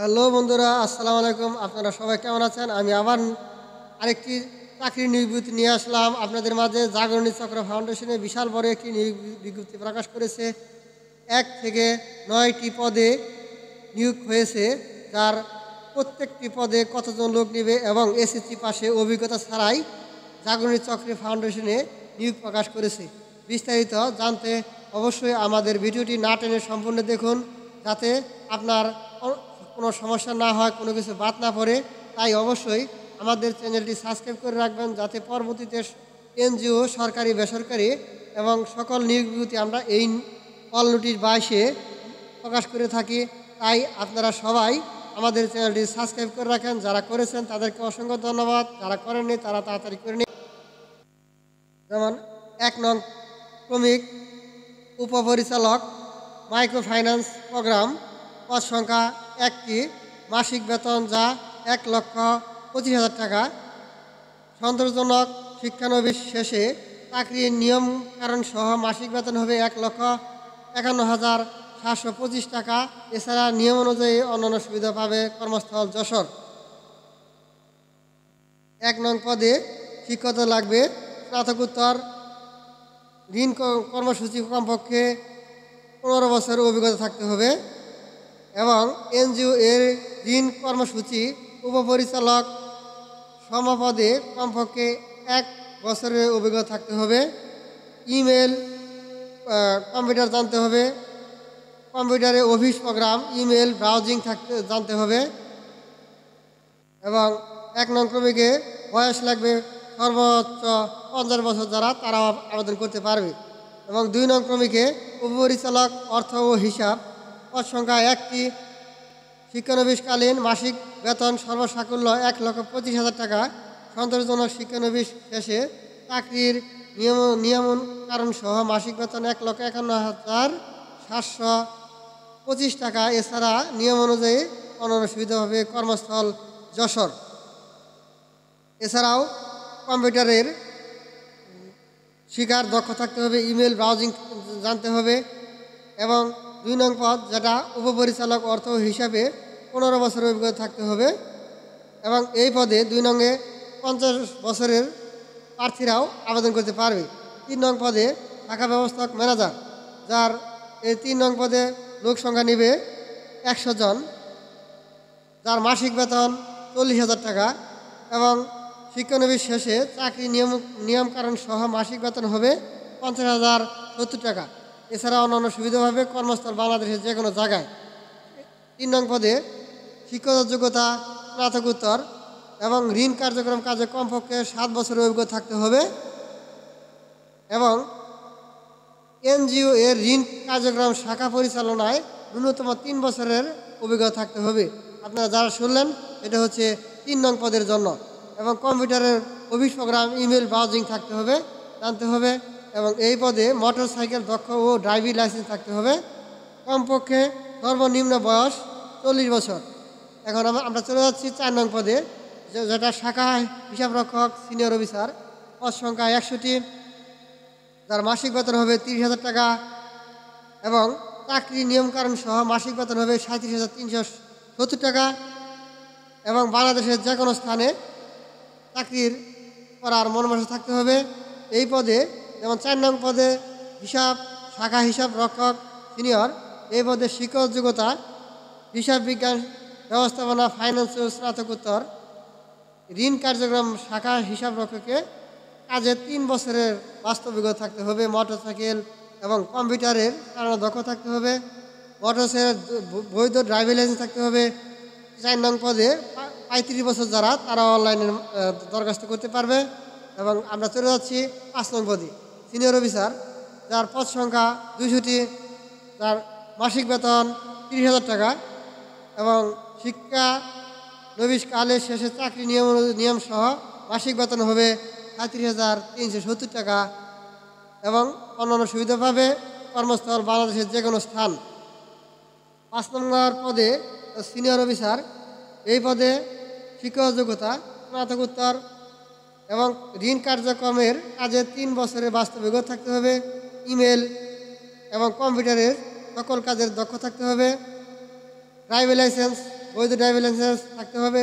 Hello বন্ধুরা, আসসালামু আলাইকুম। আপনারা সবাই কেমন আছেন? আমি আবার আরেকটি চাকরির নিয়োগ বিজ্ঞপ্তি নিয়ে আসলাম আপনাদের মাঝে। জাগরণী চক্র ফাউন্ডেশনে বিশাল বড় একটি নিয়োগ বিজ্ঞপ্তি প্রকাশ করেছে। ১ থেকে ৯টি পদে নিয়োগ হয়েছে, যার প্রত্যেকটি পদে কতজন লোক নেবে এবং এসএসসি পাশে অভিজ্ঞতা ছাড়াই জাগরণী চক্র ফাউন্ডেশনে নিয়োগ প্রকাশ করেছে। বিস্তারিত জানতে অবশ্যই আমাদের ভিডিওটি না টেনে সম্পূর্ণ দেখুন, যাতে আপনার কোনো সমস্যা না হয়, কোনো কিছু বাদ না পড়ে। তাই অবশ্যই আমাদের চ্যানেলটি সাবস্ক্রাইব করে রাখবেন, যাতে পরবর্তীতে এনজিও, সরকারি, বেসরকারি এবং সকল নিয়োগ বিজ্ঞপ্তি আমরা এই অল নোটিশ 22-এ প্রকাশ করে থাকি। তাই আপনারা সবাই আমাদের চ্যানেলটি সাবস্ক্রাইব করে রাখেন। যারা করেছেন তাদেরকে অসংখ্য ধন্যবাদ, যারা করেননি তারা তাড়াতাড়ি করে নিন। যেমন ১ নং শ্রমিক উপপরিচালক, মাইক্রো ফাইন্যান্স প্রোগ্রাম, পদ সংখ্যা ১টি, মাসিক বেতন যা ১,২৫,০০০ টাকা। সন্তোষজনক শিক্ষানবিশ শেষে চাকরির নিয়ম কারণ সহ মাসিক বেতন হবে ১,৫১,৭২৫ টাকা। এছাড়া নিয়ম অনুযায়ী অন্যান্য সুবিধা পাবে কর্মস্থল যশোর। ১ নং পদে শিক্ষকতা লাগবে স্নাতকোত্তর, ঋণ কর্মসূচি কমপক্ষে ১৫ বছরের অভিজ্ঞতা থাকতে হবে এবং এনজিও এর ঋণ কর্মসূচি উপপরিচালক সমপদে কমপক্ষে ১ বছরের অভিজ্ঞতা থাকতে হবে। ইমেল, কম্পিউটার জানতে হবে, কম্পিউটারে অফিস প্রোগ্রাম, ইমেল ব্রাউজিং জানতে হবে এবং ১ নং ক্রমিকে বয়স লাগবে সর্বোচ্চ ৫০ বছর, যারা তারা আবেদন করতে পারবে। এবং ২ নং ক্রমিকে উপপরিচালক অর্থ ও হিসাব, পদ সংখ্যা ১টি, শিক্ষানবিশকালীন মাসিক বেতন সর্বসাকুল্য ১,২৫,০০০ টাকা। সন্তোষজনক শিক্ষানবিশ শেষে চাকরির নিয়মন কারণ সহ মাসিক বেতন ১,৫১,৭২৫ টাকা। এছাড়া নিয়ম অনুযায়ী অন্যান্য সুবিধা হবে কর্মস্থল যশোর। এছাড়াও কম্পিউটারের শিকার দক্ষ থাকতে হবে, ইমেল ব্রাউজিং জানতে হবে এবং ২ নং পদ যেটা উপপরিচালক অর্থ হিসাবে ১৫ বছরের অভিজ্ঞতা থাকতে হবে এবং এই পদে ২ নংয়ে ৫০ বছরের প্রার্থীরাও আবেদন করতে পারবে। ৩ নং পদে শাখা ব্যবস্থাপক ম্যানেজার, যার এই ৩ নং পদে লোক সংখ্যা নেবে ১০০ জন, যার মাসিক বেতন ৪০,০০০ টাকা এবং শিক্ষানবিশ শেষে চাকরি নিয়মকানুন সহ মাসিক বেতন হবে ৫০,০৭০ টাকা। এছাড়া অন্যান্য সুবিধা হবে কর্মস্থল বাংলাদেশের যে কোনো জায়গায়। ৩ নং পদে শিক্ষকতার যোগ্যতা স্নাতকোত্তর এবং ঋণ কার্যক্রম কাজে কমপক্ষে ৭ বছরের অভিজ্ঞতা থাকতে হবে এবং এনজিও এর ঋণ কার্যক্রম শাখা পরিচালনায় ন্যূনতম ৩ বছরের অভিজ্ঞতা থাকতে হবে। আপনারা যারা শুনলেন, এটা হচ্ছে ৩ নং পদের জন্য। এবং কম্পিউটারের অফিস প্রোগ্রাম, ইমেল ব্রাউজিং থাকতে হবে, জানতে হবে এবং এই পদে মোটর সাইকেল দক্ষ ও ড্রাইভিং লাইসেন্স থাকতে হবে। কমপক্ষে সর্বনিম্ন বয়স ৪০ বছর। এখন আমরা চলে যাচ্ছি ৪ নং পদে, যেটা শাখা হিসাবরক্ষক সিনিয়র অফিসার, পদ সংখ্যা ১০০টি, যার মাসিক বেতন হবে ৩০,০০০ টাকা এবং চাকরি নিয়মকানুন সহ মাসিক বেতন হবে ৩৭,৩৭০ টাকা এবং বাংলাদেশের যে কোনো স্থানে চাকরির করার মনোবাসা থাকতে হবে। এই পদে যেমন ৪ নং পদে শাখা হিসাব রক্ষক সিনিয়র, এই পদে শিক্ষক যোগ্যতা হিসাব বিজ্ঞান ব্যবস্থাপনা ফাইন্যান্স ও স্নাতকোত্তর। ঋণ কার্যক্রম শাখা হিসাব রক্ষকে কাজে ৩ বছরের বাস্তব অভিজ্ঞতা থাকতে হবে। মোটরসাইকেল এবং কম্পিউটারের কারণে দক্ষ থাকতে হবে। মোটরসাইকেল বৈধ ড্রাইভিং লাইসেন্স থাকতে হবে। ৪ নং পদে ৩৫ বছর যারা, তারা অনলাইনে দরখাস্ত করতে পারবে। এবং আমরা চলে যাচ্ছি ৫ নং পদে সিনিয়র অফিসার, যার পদ সংখ্যা ২০০টি, যার মাসিক বেতন ৩০,০০০ টাকা এবং শিক্ষানবিশকালের শেষে চাকরি নিয়ম সহ মাসিক বেতন হবে ৩৭,৩৭০ টাকা এবং অন্যান্য সুবিধা পাবে কর্মস্থল বাংলাদেশের যে কোনো স্থান। ৫ নম্বর পদে সিনিয়র অফিসার, এই পদে শিক্ষক যোগ্যতা স্নাতকোত্তর এবং ঋণ কার্যক্রমের কাজে ৩ বছরের বাস্তব অভিজ্ঞতা থাকতে হবে। ইমেল এবং কম্পিউটারের সকল কাজের দক্ষ থাকতে হবে। ড্রাইভিং লাইসেন্স বৈধ ড্রাইভিং লাইসেন্স থাকতে হবে,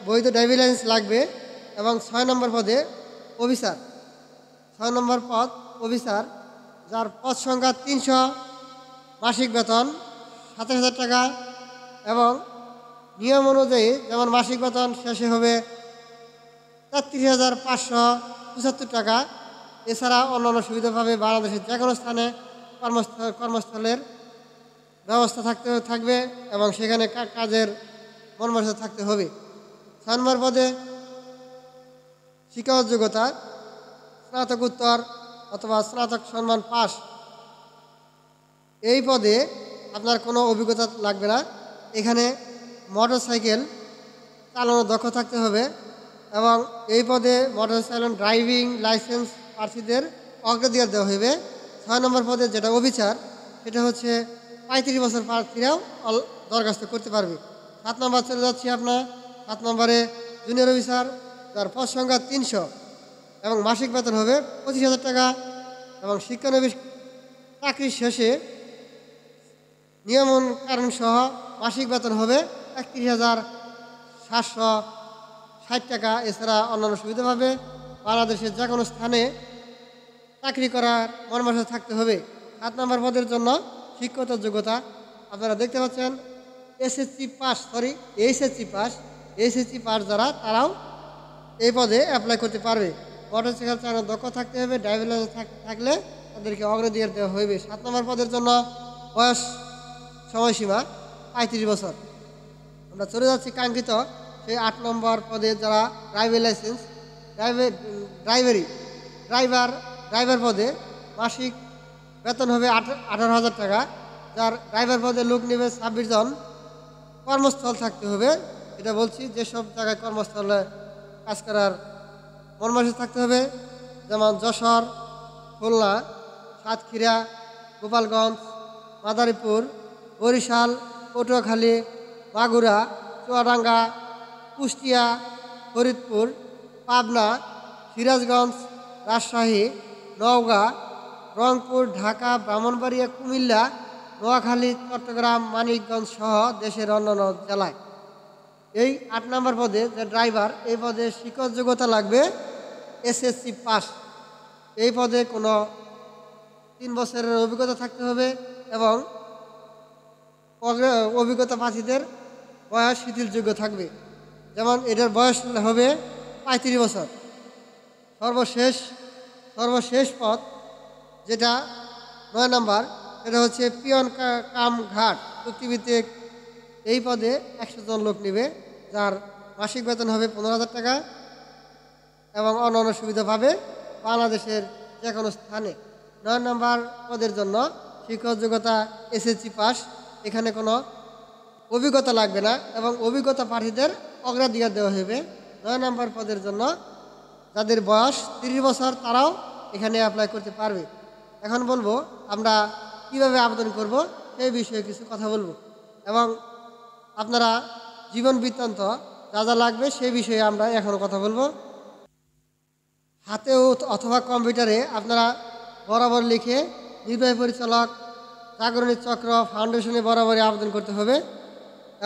বৈধ ড্রাইভিং লাইসেন্স লাগবে। এবং 6 নম্বর পদে অফিসার, 6 নম্বর পদ অফিসার, যার পদ সংখ্যা 300, মাসিক বেতন 27,000 টাকা এবং নিয়ম অনুযায়ী যেমন মাসিক বেতন শেষে হবে 33,575 টাকা। এছাড়া অন্যান্য সুবিধা পাবে বাংলাদেশের যে কোনো স্থানে কর্মস্থলের ব্যবস্থা থাকবে এবং সেখানে কাজের মর্মস্থ থাকতে হবে। 6 নম্বর পদে শিক্ষাগত যোগ্যতা স্নাতকোত্তর অথবা স্নাতক সম্মান পাস। এই পদে আপনার কোনো অভিজ্ঞতা লাগবে না। এখানে মোটরসাইকেল চালানোর দক্ষ থাকতে হবে এবং এই পদে মোটরসাইকেল ড্রাইভিং লাইসেন্স প্রার্থীদের অগ্রাধিকার দেওয়া হবে। 6 নম্বর পদে যেটা অফিসার, সেটা হচ্ছে 35 বছর প্রার্থীরাও দরখাস্ত করতে পারবে। 7 নম্বর চলে যাচ্ছি আপনার 7 নম্বরে জুনিয়র অফিসার, যার পদ সংখ্যা 300 এবং মাসিক বেতন হবে 25,000 টাকা এবং শিক্ষানবিশ চাকরির শেষে নিয়মন কারণ সহ মাসিক বেতন হবে 31,760 টাকা। এছাড়া অন্যান্য সুবিধা পাবে বাংলাদেশের যে কোনো স্থানে চাকরি করার মর্মস্থ থাকতে হবে। 7 নম্বর পদের জন্য শিক্ষাগত যোগ্যতা আপনারা দেখতে পাচ্ছেন এইচএসসি পাস যারা তারাও এই পদে অ্যাপ্লাই করতে পারবে। মোটরসাইকেল চালানোর দক্ষ থাকতে হবে, ড্রাইভিং লাইসেন্স থাকলে তাদেরকে অগ্রাধিকার দেওয়া হবে। 7 নম্বর পদের জন্য বয়স সময়সীমা 35 বছর। আমরা চলে যাচ্ছি কাঙ্ক্ষিত সেই 8 নম্বর পদে যারা ড্রাইভিং লাইসেন্স ড্রাইভার পদে মাসিক বেতন হবে 18,000 টাকা। যার ড্রাইভার পদে লোক নেবে 26 জন। কর্মস্থল থাকতে হবে, এটা বলছি যেসব জায়গায় কর্মস্থলে কাজ করার মর্মস্থ থাকতে হবে, যেমন যশোর, খুলনা, সাতক্ষীরা, গোপালগঞ্জ, মাদারীপুর, বরিশাল, পটুয়াখালী, মাগুরা, চুয়াডাঙ্গা, কুষ্টিয়া, ফরিদপুর, পাবনা, সিরাজগঞ্জ, রাজশাহী, নওগাঁ, রংপুর, ঢাকা, ব্রাহ্মণবাড়িয়া, কুমিল্লা, নোয়াখালী, চট্টগ্রাম, মানিকগঞ্জ সহ দেশের অন্যান্য জেলায়। এই 8 নম্বর পদে যে ড্রাইভার, এই পদে শিক্ষক যোগ্যতা লাগবে এসএসসি পাস। এই পদে কোনো 3 বছরের অভিজ্ঞতা থাকতে হবে এবং অভিজ্ঞতা প্রার্থীদের বয়স শিথিলযোগ্য থাকবে, যেমন এটার বয়স হবে 35 বছর। সর্বশেষ পদ যেটা 9 নম্বর, এটা হচ্ছে পিয়ন কাম ঘাট চুক্তিভিত্তিক। এই পদে 100 জন লোক নেবে, যার মাসিক বেতন হবে 15,000 টাকা এবং অন্যান্য সুবিধা পাবে বাংলাদেশের যে কোনো স্থানে। 9 নম্বর পদের জন্য শিক্ষক যোগ্যতা এসএসসি পাস। এখানে কোনো অভিজ্ঞতা লাগবে না এবং অভিজ্ঞতা প্রার্থীদের অগ্রাধিকার দেওয়া হবে। 9 নম্বর পদের জন্য যাদের বয়স 30 বছর তারাও এখানে অ্যাপ্লাই করতে পারবে। এখন বলবো আমরা কিভাবে আবেদন করব সেই বিষয়ে কিছু কথা বলবো এবং আপনারা জীবন বৃত্তান্ত যা যা লাগবে সেই বিষয়ে আমরা এখন কথা বলবো। হাতে অথবা কম্পিউটারে আপনারা বরাবর লিখে নির্বাহী পরিচালক জাগরণী চক্র ফাউন্ডেশনে বরাবরই আবেদন করতে হবে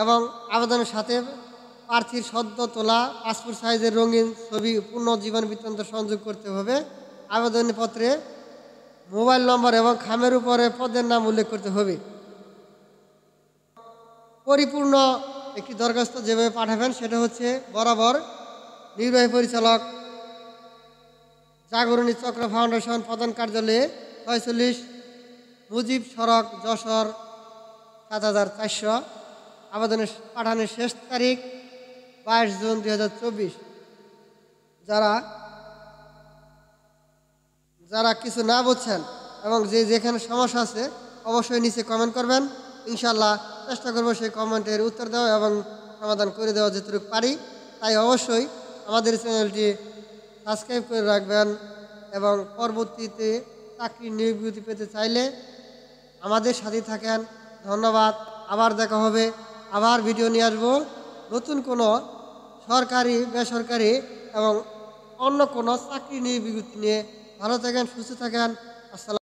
এবং আবেদনের সাথে প্রার্থীর সদ্য তোলা পাসপোর্ট সাইজের রঙিন ছবি পূর্ণ জীবন বৃত্তান্ত সংযোগ করতে হবে। আবেদনপত্রে মোবাইল নম্বর এবং খামের উপরে পদের নাম উল্লেখ করতে হবে। পরিপূর্ণ একটি দরখাস্ত যেভাবে পাঠাবেন সেটা হচ্ছে বরাবর নির্বাহী পরিচালক জাগরণী চক্র ফাউন্ডেশন প্রধান কার্যালয়ে 46 মুজিব সড়ক যশোর 7400। আবেদনের পাঠানোর শেষ তারিখ 22 জুন 2024। যারা কিছু না বুঝছেন এবং যেখানে সমস্যা আছে অবশ্যই নিচে কমেন্ট করবেন, ইনশাল্লাহ চেষ্টা করব সেই কমেন্টের উত্তর দেওয়া এবং সমাধান করে দেওয়া যতটুকু পারি। তাই অবশ্যই আমাদের চ্যানেলটি সাবস্ক্রাইব করে রাখবেন এবং পরবর্তীতে চাকরির নিয়োগ বিজ্ঞপ্তি পেতে চাইলে আমাদের সাথে থাকেন। ধন্যবাদ। আবার দেখা হবে, আবার ভিডিও নিয়ে আসবো নতুন কোনো সরকারি বেসরকারি এবং অন্য কোনো চাকরি নিয়োগ বিজ্ঞপ্তি নিয়ে। ভালো থাকেন, সুস্থ থাকেন। আসসালাম।